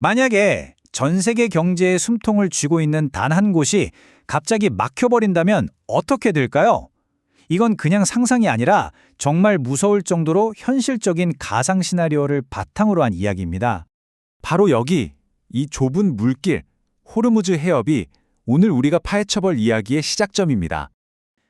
만약에 전 세계 경제의 숨통을 쥐고 있는 단 한 곳이 갑자기 막혀버린다면 어떻게 될까요? 이건 그냥 상상이 아니라 정말 무서울 정도로 현실적인 가상 시나리오를 바탕으로 한 이야기입니다. 바로 여기, 이 좁은 물길, 호르무즈 해협이 오늘 우리가 파헤쳐볼 이야기의 시작점입니다.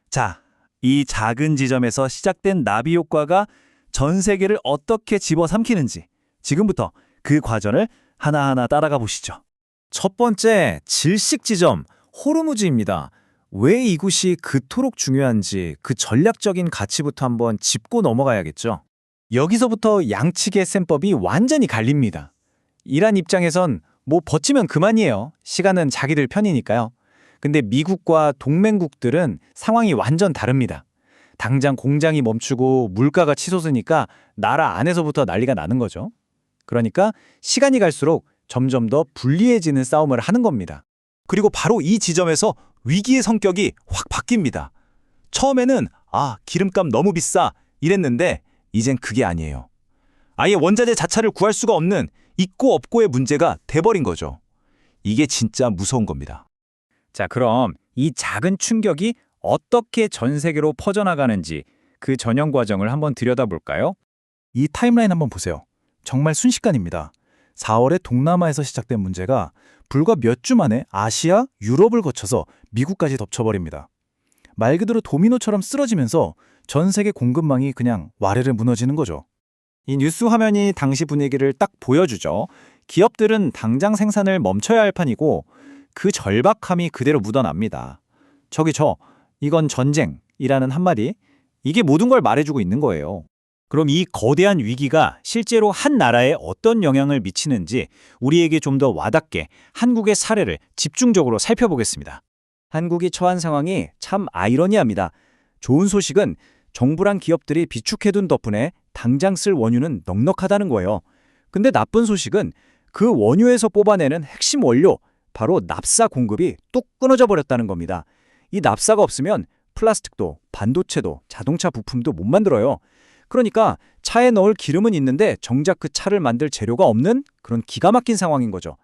자, 이 작은 지점에서 시작된 나비 효과가 전 세계를 어떻게 집어삼키는지 지금부터 그 과정을 하나하나 따라가 보시죠. 첫 번째, 질식 지점, 호르무즈입니다. 왜 이곳이 그토록 중요한지 그 전략적인 가치부터 한번 짚고 넘어가야겠죠. 여기서부터 양측의 셈법이 완전히 갈립니다. 이란 입장에선 뭐 버티면 그만이에요. 시간은 자기들 편이니까요. 근데 미국과 동맹국들은 상황이 완전 다릅니다. 당장 공장이 멈추고 물가가 치솟으니까 나라 안에서부터 난리가 나는 거죠. 그러니까 시간이 갈수록 점점 더 불리해지는 싸움을 하는 겁니다. 그리고 바로 이 지점에서 위기의 성격이 확 바뀝니다. 처음에는 기름값 너무 비싸 이랬는데 이젠 그게 아니에요. 아예 원자재 자체를 구할 수가 없는 있고 없고의 문제가 돼버린 거죠. 이게 진짜 무서운 겁니다. 자, 그럼 이 작은 충격이 어떻게 전 세계로 퍼져나가는지 그 전형 과정을 한번 들여다볼까요? 이 타임라인 한번 보세요. 정말 순식간입니다. 4월에 동남아에서 시작된 문제가 불과 몇 주 만에 아시아, 유럽을 거쳐서 미국까지 덮쳐버립니다. 말 그대로 도미노처럼 쓰러지면서 전 세계 공급망이 그냥 와르르 무너지는 거죠. 이 뉴스 화면이 당시 분위기를 딱 보여주죠. 기업들은 당장 생산을 멈춰야 할 판이고 그 절박함이 그대로 묻어납니다. 이건 전쟁이라는 한마디, 이게 모든 걸 말해주고 있는 거예요. 그럼 이 거대한 위기가 실제로 한 나라에 어떤 영향을 미치는지 우리에게 좀 더 와닿게 한국의 사례를 집중적으로 살펴보겠습니다. 한국이 처한 상황이 참 아이러니합니다. 좋은 소식은 정부랑 기업들이 비축해둔 덕분에 당장 쓸 원유는 넉넉하다는 거예요. 근데 나쁜 소식은 그 원유에서 뽑아내는 핵심 원료, 바로 납사 공급이 뚝 끊어져 버렸다는 겁니다. 이 납사가 없으면 플라스틱도, 반도체도, 자동차 부품도 못 만들어요. 그러니까 차에 넣을 기름은 있는데 정작 그 차를 만들 재료가 없는 그런 기가 막힌 상황인 거죠.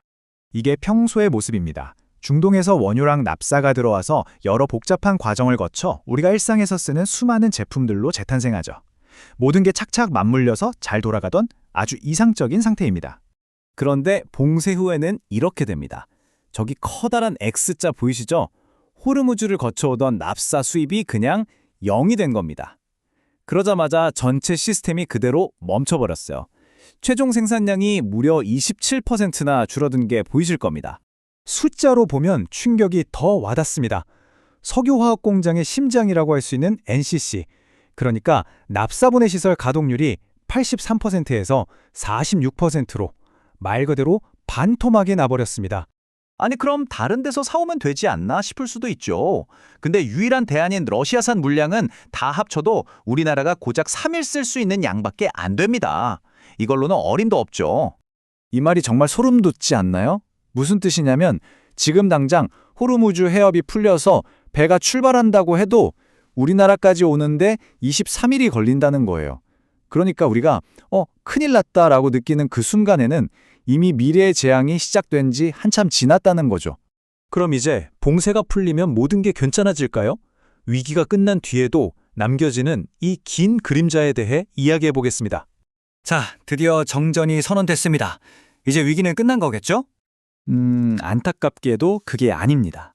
이게 평소의 모습입니다. 중동에서 원유랑 납사가 들어와서 여러 복잡한 과정을 거쳐 우리가 일상에서 쓰는 수많은 제품들로 재탄생하죠. 모든 게 착착 맞물려서 잘 돌아가던 아주 이상적인 상태입니다. 그런데 봉쇄 후에는 이렇게 됩니다. 저기 커다란 X자 보이시죠? 호르무즈를 거쳐오던 납사 수입이 그냥 0이 된 겁니다. 그러자마자 전체 시스템이 그대로 멈춰버렸어요. 최종 생산량이 무려 27%나 줄어든 게 보이실 겁니다. 숫자로 보면 충격이 더 와닿습니다. 석유화학 공장의 심장이라고 할 수 있는 NCC, 그러니까 납사분해 시설 가동률이 83%에서 46%로 말 그대로 반토막이 나버렸습니다. 아니 그럼 다른 데서 사오면 되지 않나 싶을 수도 있죠. 근데 유일한 대안인 러시아산 물량은 다 합쳐도 우리나라가 고작 3일 쓸 수 있는 양밖에 안 됩니다. 이걸로는 어림도 없죠. 이 말이 정말 소름 돋지 않나요? 무슨 뜻이냐면 지금 당장 호르무즈 해협이 풀려서 배가 출발한다고 해도 우리나라까지 오는데 23일이 걸린다는 거예요. 그러니까 우리가 큰일 났다라고 느끼는 그 순간에는 이미 미래의 재앙이 시작된 지 한참 지났다는 거죠. 그럼 이제 봉쇄가 풀리면 모든 게 괜찮아질까요? 위기가 끝난 뒤에도 남겨지는 이 긴 그림자에 대해 이야기해 보겠습니다. 자, 드디어 정전이 선언됐습니다. 이제 위기는 끝난 거겠죠? 안타깝게도 그게 아닙니다.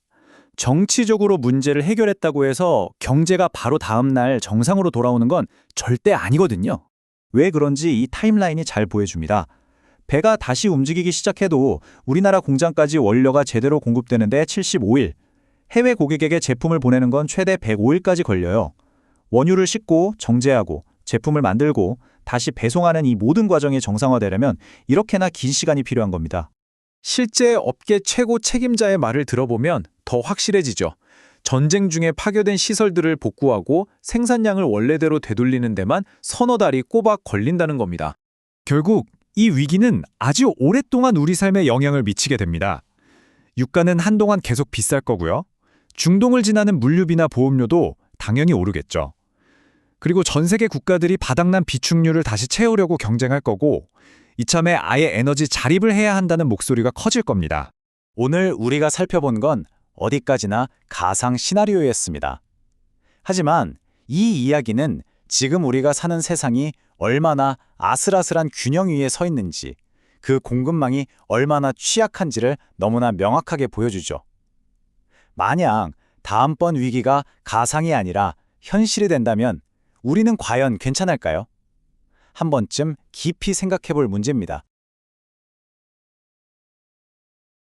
정치적으로 문제를 해결했다고 해서 경제가 바로 다음 날 정상으로 돌아오는 건 절대 아니거든요. 왜 그런지 이 타임라인이 잘 보여줍니다. 배가 다시 움직이기 시작해도 우리나라 공장까지 원료가 제대로 공급되는데 75일, 해외 고객에게 제품을 보내는 건 최대 105일까지 걸려요. 원유를 싣고 정제하고 제품을 만들고 다시 배송하는 이 모든 과정이 정상화되려면 이렇게나 긴 시간이 필요한 겁니다. 실제 업계 최고 책임자의 말을 들어보면 더 확실해지죠. 전쟁 중에 파괴된 시설들을 복구하고 생산량을 원래대로 되돌리는 데만 서너 달이 꼬박 걸린다는 겁니다. 결국 이 위기는 아주 오랫동안 우리 삶에 영향을 미치게 됩니다. 유가는 한동안 계속 비쌀 거고요. 중동을 지나는 물류비나 보험료도 당연히 오르겠죠. 그리고 전 세계 국가들이 바닥난 비축률을 다시 채우려고 경쟁할 거고, 이참에 아예 에너지 자립을 해야 한다는 목소리가 커질 겁니다. 오늘 우리가 살펴본 건 어디까지나 가상 시나리오였습니다. 하지만 이 이야기는 지금 우리가 사는 세상이 얼마나 아슬아슬한 균형 위에 서 있는지, 그 공급망이 얼마나 취약한지를 너무나 명확하게 보여주죠. 만약 다음번 위기가 가상이 아니라 현실이 된다면 우리는 과연 괜찮을까요? 한 번쯤 깊이 생각해 볼 문제입니다.